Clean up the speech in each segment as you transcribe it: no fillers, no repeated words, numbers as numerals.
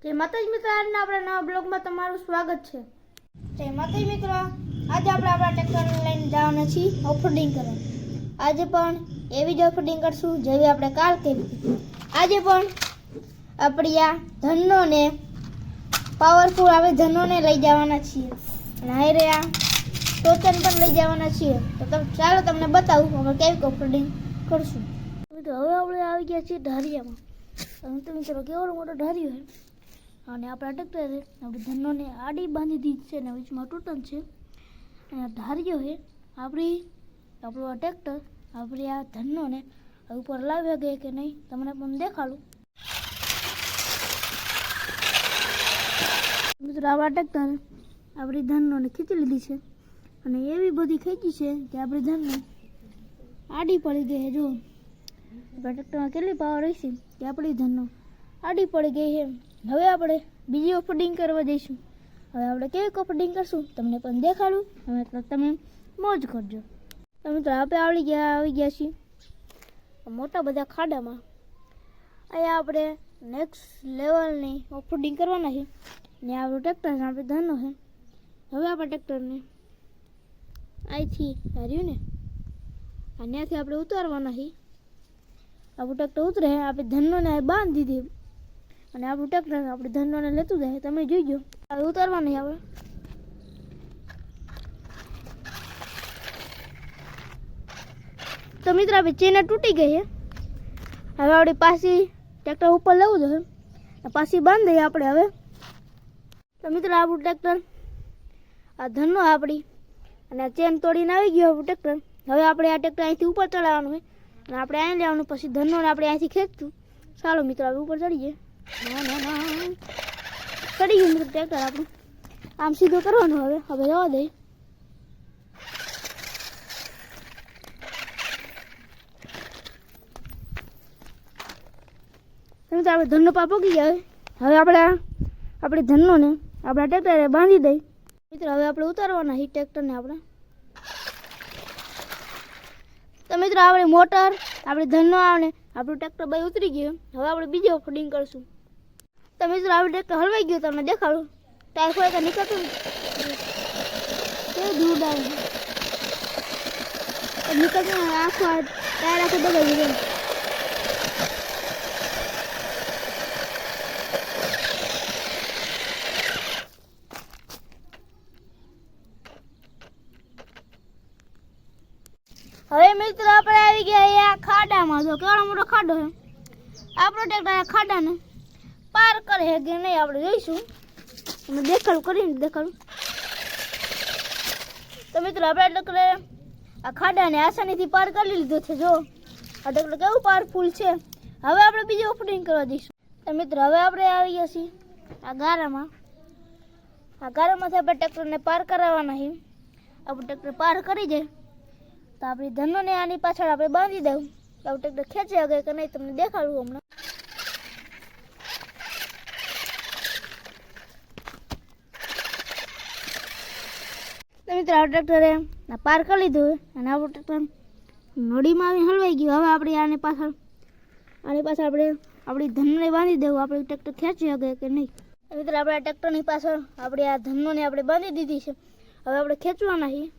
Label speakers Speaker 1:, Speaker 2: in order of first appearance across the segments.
Speaker 1: જય માતાજી મિત્રો, આજના આપણા નવા બ્લોગમાં તમારું સ્વાગત છે. જય માતાજી મિત્રો, આજે આપણે આપણા ટ્રેક્ટરને લઈને જવાના છીએ ઓફરોડિંગ કરવા. આજે પણ એવી જ ઓફરોડિંગ કરશું જેવી આપણે કાલ કરી હતી. આજે પણ આપણી આ ધનોને પાવરફુલ આવે ધનોને લઈ જવાના છીએ અને હારે આ ટોચન પણ લઈ જવાના છીએ. તો ચાલો તમને બતાવું અમે કેવી ઓફરોડિંગ કરશું. મિત્રો હવે આપણે આવી ગયા છીએ ઢારિયામાં. તો મિત્રો કેવો મોટો ઢારિયો છે અને આપણા ટ્રેક્ટરે આપણે ધનોને આડી બાંધી દીધી છે અને વીચમાં ટૂટન છે અને ઢારિયો છે આપણું આ ટ્રેક્ટર આપણે આ ધનોને ઉપર લાવ્યા ગયા કે નહીં તમને પણ દેખાડું. મિત્રો આપણા ટ્રેક્ટર આપણી ધનોને ખીચી લીધી છે અને એવી બધી ખેંચી છે કે આપણી ધનને આડી પડી ગઈ છે. જો આપણા ટ્રેક્ટરમાં કેટલી પાવર હશે કે આપણી ધનનો આડી પડી ગઈ છે. હવે આપણે બીજી ઓફરોડિંગ કરવા જઈશું. હવે આપણે કેવી ઓફરોડિંગ કરશું તમને પણ દેખાડું. હવે તમે મોજ કરજો. તો મિત્રો આપણે આવી ગયા છીએ મોટા બધા ખાડામાં. અહીંયા આપણે નેક્સ્ટ લેવલની ઓફરોડિંગ કરવાના છે ને આપણું ટ્રેક્ટર આપણે ધનો છે. હવે આપણા ટ્રેક્ટરને અહીંથી હાર્યું ને ત્યાંથી આપણે ઉતારવાના છે. આપણું ટ્રેક્ટર ઉતરે આપણે ધનોને બાંધી દીધી અને આપણું ટ્રેક્ટર આપણે ધનોને લેતું જાય. તમે જોઈજો હવે ઉતારવા નહીં આવે. તો મિત્રો આપણી ચેન તૂટી ગઈ છે. હવે આપણે પાછી ટ્રેક્ટર ઉપર લેવું જોઈએ પાછી બાંધી દઈએ આપણે. હવે તો મિત્રો આપણું ટ્રેક્ટર આ ધનો આપણી અને આ ચેન તોડીને આવી ગયું આપણું ટ્રેક્ટર. હવે આપણે આ ટ્રેક્ટર અહીંથી ઉપર ચડાવવાનું હોય અને આપણે અહીં લેવાનું પછી ધનોને આપણે અહીંથી ખેંચતું. ચાલો મિત્રો હવે ઉપર ચડી જાય. ચડી ગયું મિત્રો ટ્રેક્ટર આપણું. આમ સીધું કરવાનું. હવે જવા દે. તો આપણે ધનનો પા પોકી ગયા. હવે આપણે ધનોને આપણા ટ્રેક્ટરે બાંધી દઈ. મિત્રો હવે આપણે ઉતારવાના છે ટ્રેક્ટરને આપણે. તો મિત્રો આપણે મોટર આપણે ધનનો આવે આપણું ટ્રેક્ટર બાય ઉતરી ગયું. હવે આપણે બીજી ઓફરોડિંગ કરશું. તો મિત્રો આપણું ટ્રેક્ટર હલવાઈ ગયું. તમને દેખાડું ટાયર ખોઈ નીકળતું કેવું દૂર ડાય નીકળતું આખું ટાયર આખું દબાઈ ગયું. હવે મિત્રો આપણે આવી ગયા આ ખાડામાં. જો કેવડો મોટો ખાડો છે. આપણો ટ્રેક્ટર ખાડાને પાર કરે છે કે નહીં આપણે જોઈશું. અમે દેખાડું. તો મિત્રો આપણે ટ્રેક્ટરે આ ખાડાને આસાનીથી પાર કરી લીધો છે. જો આ ટ્રેક્ટર કેવું પાવરફુલ છે. હવે આપણે બીજી ઓફરોડિંગ કરવા જઈશું. તો મિત્રો હવે આપણે આવી ગયા છીએ આ ગારામાં. આ ગારામાંથી આપણે ટ્રેક્ટરને પાર કરાવવાના છે. આપણું ટ્રેક્ટર પાર કરી જાય તો આપણી ધનોને આની પાછળ આપણે બાંધી દઉં. આપણું ટ્રેક્ટર ખેંચી આગળ કે નહીં તમને દેખાડું હમણાં. તો મિત્રો આ ટ્રેક્ટરે પાર કરી લીધું અને આપણું ટ્રેક્ટર નળીમાં આવીને હલવાઈ ગયું. હવે આપણે આની પાછળ આપણે આપણી ધનને બાંધી દેવું. આપણે ટ્રેક્ટર ખેંચી આગળ કે નહીં. મિત્રો આપણે આ ટ્રેક્ટરની પાછળ આપણે આ ધનોને આપણે બાંધી દીધી છે. હવે આપણે ખેંચવાના છીએ.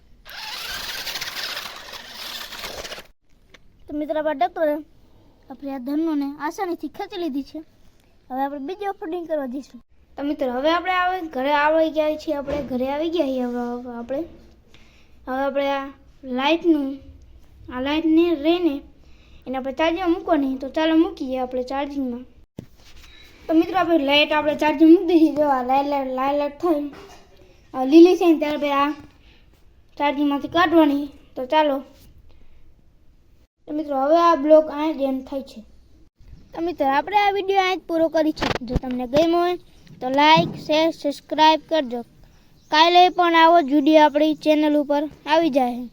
Speaker 1: તો મિત્રો આપણા ટ્રેક્ટરે આપણે આ ધનોને આસાનીથી ખેંચી લીધી છે. હવે આપણે બીજી ઓફરોડિંગ કરવા જઈશું. તો મિત્રો હવે આપણે ઘરે આવી ગયા છીએ. આપણે ઘરે આવી ગયા છીએ. હવે આપણે આ લાઇટને રહીને એને આપણે ચાર્જિંગમાં મૂકવાની. તો ચાલો મૂકીએ આપણે ચાર્જિંગમાં. તો મિત્રો આપણે લાઇટ આપણે ચાર્જિંગ મૂકી દીધી. જો આ લાઇટ થઈ લીલી છે ને ત્યારે આ ચાર્જિંગમાંથી કાઢવાની. તો ચાલો. તો મિત્રો હવે આ બ્લોગ અહીં જ એન્ડ થાય છે. તો મિત્રો આપણે આ વિડીયો અહીં જ પૂરો કરી છે. જો તમને ગમ્યો હોય તો લાઈક શેર સબસ્ક્રાઈબ કરજો. કાલે પણ આવો જ વિડીયો આપણી ચેનલ ઉપર આવી જાય.